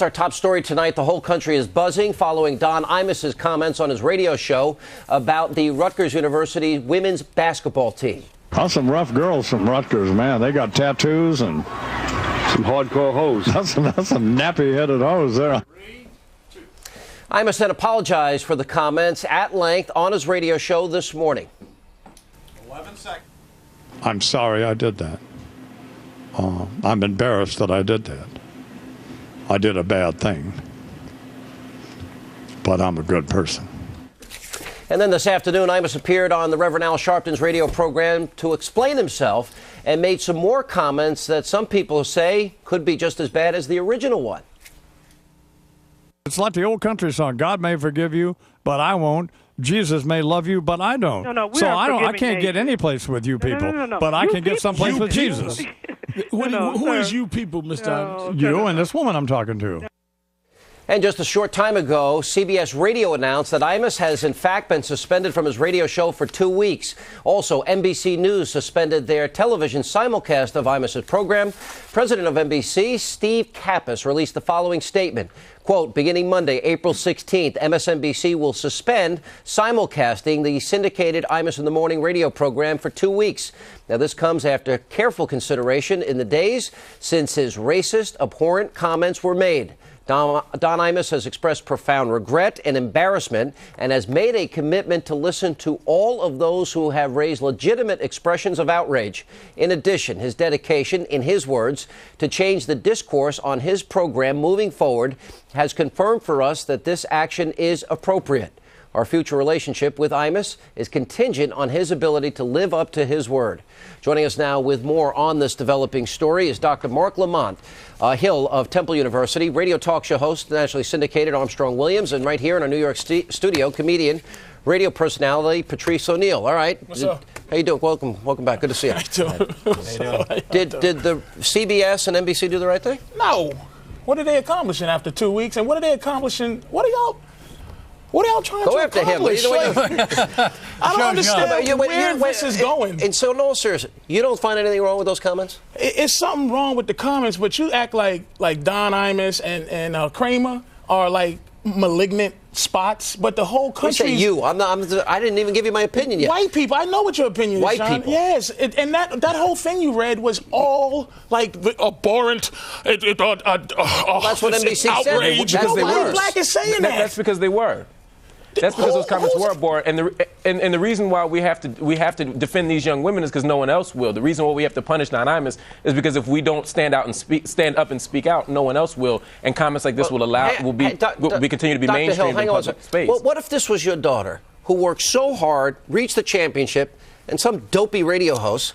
Our top story tonight, the whole country is buzzing following Don Imus's comments on his radio show about the Rutgers University women's basketball team. That's some rough girls from Rutgers, man. They got tattoos and some hardcore hoes. That's some nappy-headed hoes there. Imus then apologized for the comments at length on his radio show this morning. 11 seconds. I'm sorry I did that. I'm embarrassed that I did that. I did a bad thing, but I'm a good person. And then this afternoon, Imus appeared on the Reverend Al Sharpton's radio program to explain himself and made some more comments that some people say could be just as bad as the original one. It's like the old country song, God may forgive you, but I won't. Jesus may love you, but I don't. So I can't get any place with you people, but I can get someplace with Jesus. Who is you people, Mr. Imus? You and this woman I'm talking to. And just a short time ago, CBS Radio announced that Imus has in fact been suspended from his radio show for 2 weeks. Also, NBC News suspended their television simulcast of Imus's program. President of NBC, Steve Kappas, released the following statement. Quote, beginning Monday, April 16th, MSNBC will suspend simulcasting the syndicated Imus in the Morning radio program for 2 weeks. Now, this comes after careful consideration in the days since his racist, abhorrent comments were made. Don Imus has expressed profound regret and embarrassment and has made a commitment to listen to all of those who have raised legitimate expressions of outrage. In addition, his dedication, in his words, to change the discourse on his program moving forward has confirmed for us that this action is appropriate. Our future relationship with Imus is contingent on his ability to live up to his word. Joining us now with more on this developing story is Dr. Marc Lamont Hill of Temple University, radio talk show host, nationally syndicated Armstrong Williams, and right here in our New York studio, comedian, radio personality Patrice O'Neal. All right. What's up? How you doing? Welcome back. Good to see you. Did the CBS and NBC do the right thing? No. What are they accomplishing after 2 weeks? And what are they accomplishing? What are y'all trying to accomplish? I don't understand where this is going. And so, no, seriously, you don't find anything wrong with those comments? It's something wrong with the comments, but you act like Don Imus and Kramer are like malignant spots, but the whole country. You say you. I didn't even give you my opinion yet. White people. I know what your opinion is, White John. people. Yes, and that whole thing you read was all like abhorrent. That's what NBC said. Outrage. Nobody black is saying that. That's because they were. That's because those comments were abhorrent, and the reason why we have to defend these young women is because no one else will. The reason why we have to punish Don Imus is because if we don't stand up and speak out, no one else will, and comments like this will continue to be mainstream in public space. Well, what if this was your daughter who worked so hard, reached the championship, and some dopey radio host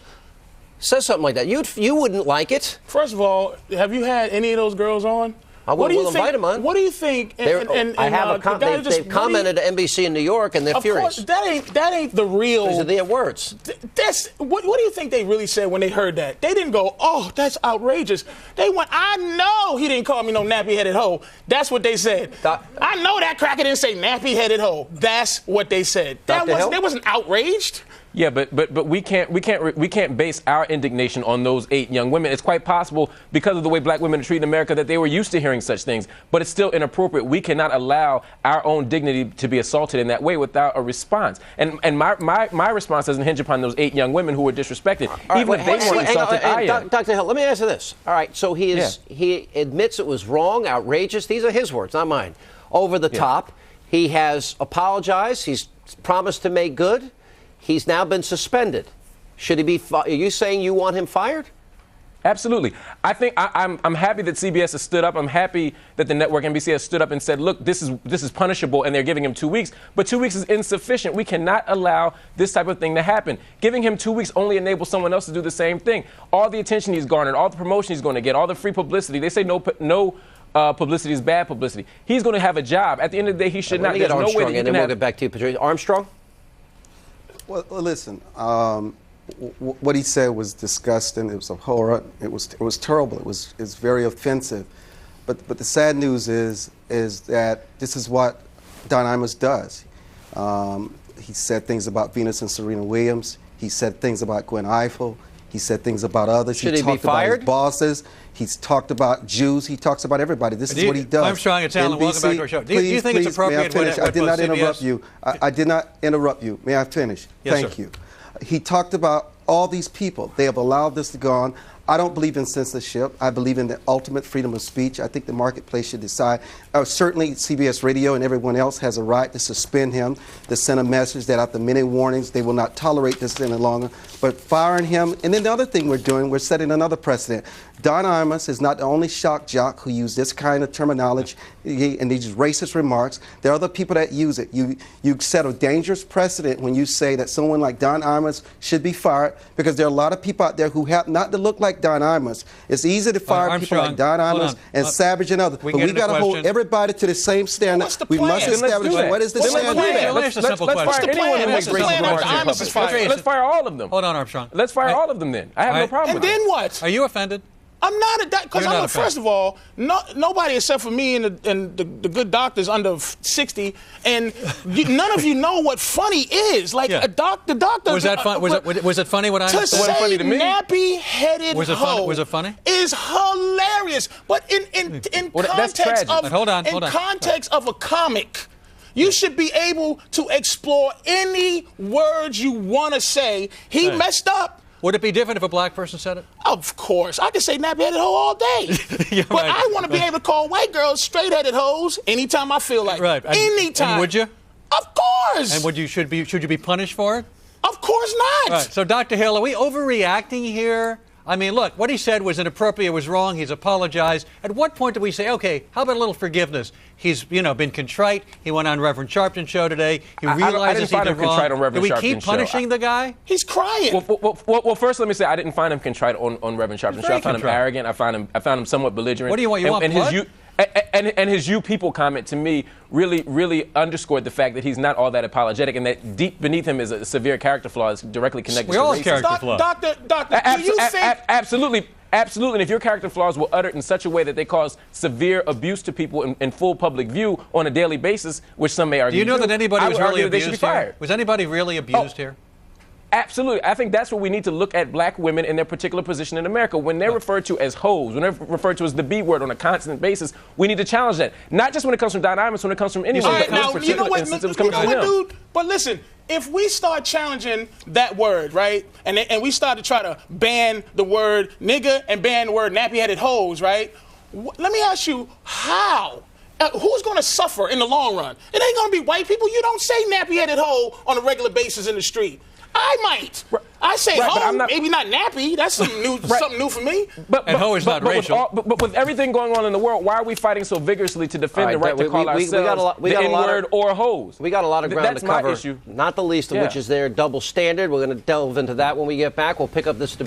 says something like that? You wouldn't like it. First of all, have you had any of those girls on? We'll invite them on. What do you think? They've commented to NBC in New York, and they're furious. Of course, that ain't the real. These are their words. What do you think they really said when they heard that? They didn't go, "Oh, that's outrageous." They went, "I know he didn't call me no nappy-headed hoe." That's what they said. I know that cracker didn't say nappy-headed hoe. That's what they said. They wasn't outraged. Yeah, but we can't base our indignation on those 8 young women. It's quite possible because of the way black women are treated in America that they were used to hearing such things. But it's still inappropriate. We cannot allow our own dignity to be assaulted in that way without a response. And my response doesn't hinge upon those 8 young women who were disrespected. Even if they weren't insulted, I am. Dr. Hill, let me answer this. All right, so he admits it was wrong, outrageous. These are his words, not mine. Over the top. He has apologized. He's promised to make good. He's now been suspended. Should he be? Are you saying you want him fired? Absolutely. I think I'm happy that CBS has stood up. I'm happy that the network NBC has stood up and said, look, this is punishable, and they're giving him 2 weeks. But 2 weeks is insufficient. We cannot allow this type of thing to happen. Giving him 2 weeks only enables someone else to do the same thing. All the attention he's garnered, all the promotion he's going to get, all the free publicity. They say no publicity is bad publicity. He's going to have a job. At the end of the day, he should not. There's no way that and then we'll get back to you, Patrice. Armstrong? Well, listen. What he said was disgusting. It was abhorrent. It was terrible. It's very offensive. But the sad news is that this is what Don Imus does. He said things about Venus and Serena Williams. He said things about Gwen Ifill. He said things about others. Should he talked be fired? about his bosses. He's talked about Jews. He talks about everybody. This is what he does. Armstrong and Alan, welcome back to our show. Do you think it's appropriate? May I finish? I did not interrupt CBS? you. I did not interrupt you. May I finish? Yes, Thank sir. you. He talked about all these people. They have allowed this to go on. I don't believe in censorship. I believe in the ultimate freedom of speech. I think the marketplace should decide. Certainly, CBS Radio and everyone else has a right to suspend him, to send a message that after many warnings, they will not tolerate this any longer. But firing him, and then the other thing we're doing, we're setting another precedent. Don Imus is not the only shock jock who used this kind of terminology and these racist remarks. There are other people that use it. You set a dangerous precedent when you say that someone like Don Imus should be fired, because there are a lot of people out there who happen not to look like Don Imus. It's easy to fire people like Don Imus and Savage and others, but we got to hold everybody to the same standard. We must establish what is the standard. Let's fire anyone who makes racist remarks. Let's fire all of them. Hold on, Armstrong. Let's fire all of them then. I have no problem with that. And then that. what? Are you offended? I'm not because first of all, nobody except for me and the good doctors under 60, and none of you know what funny is. Like the doctor. Was that fun? Was it funny? What I to say funny to me? Nappy-headed hoe was it funny? Is hilarious, but in context of context of a comic. You should be able to explore any words you want to say. He messed up. Would it be different if a black person said it? Of course. I can say nappy-headed hoe all day. But right. I want to be able to call white girls straight-headed hoes anytime I feel like it. Anytime. And would you? Of course. And should you be punished for it? Of course not. Right. So, Dr. Hill, are we overreacting here? I mean, look, what he said was inappropriate, was wrong, he's apologized. At what point do we say, okay, how about a little forgiveness? He's, been contrite. He went on Reverend Sharpton's show today. He realizes he did wrong. Do we keep punishing the guy? He's crying. Well, first let me say I didn't find him contrite on Reverend Sharpton's show. I found him arrogant. I found him somewhat belligerent. What do you want? You want blood? And his "you people" comment to me really underscored the fact that he's not all that apologetic, and that deep beneath him is a severe character flaw that's directly connected to racism. We all have character flaws. Doctor, do you think... Absolutely. And if your character flaws were uttered in such a way that they cause severe abuse to people in full public view on a daily basis, which some may argue, do you know that anybody was really abused here? Was anybody really abused here? Absolutely. I think that's what we need to look at black women in their particular position in America. When they're referred to as hoes, when they're referred to as the B word on a constant basis, we need to challenge that. Not just when it comes from Don Imus, when it comes from anyone. All right, now, you know what, dude? But listen, if we start challenging that word, right, and we start to try to ban the word nigga and ban the word nappy-headed hoes, right, let me ask you, how? Who's going to suffer in the long run? It ain't going to be white people. You don't say nappy-headed hoe on a regular basis in the street. I might. I say hoe, maybe not nappy. That's something new, something new for me. And hoe is not racial. But with everything going on in the world, why are we fighting so vigorously to defend the right to call ourselves the N-word or hoes? We got a lot of ground to cover. That's my issue. Not the least of which is their double standard. We're going to delve into that when we get back. We'll pick up this debate.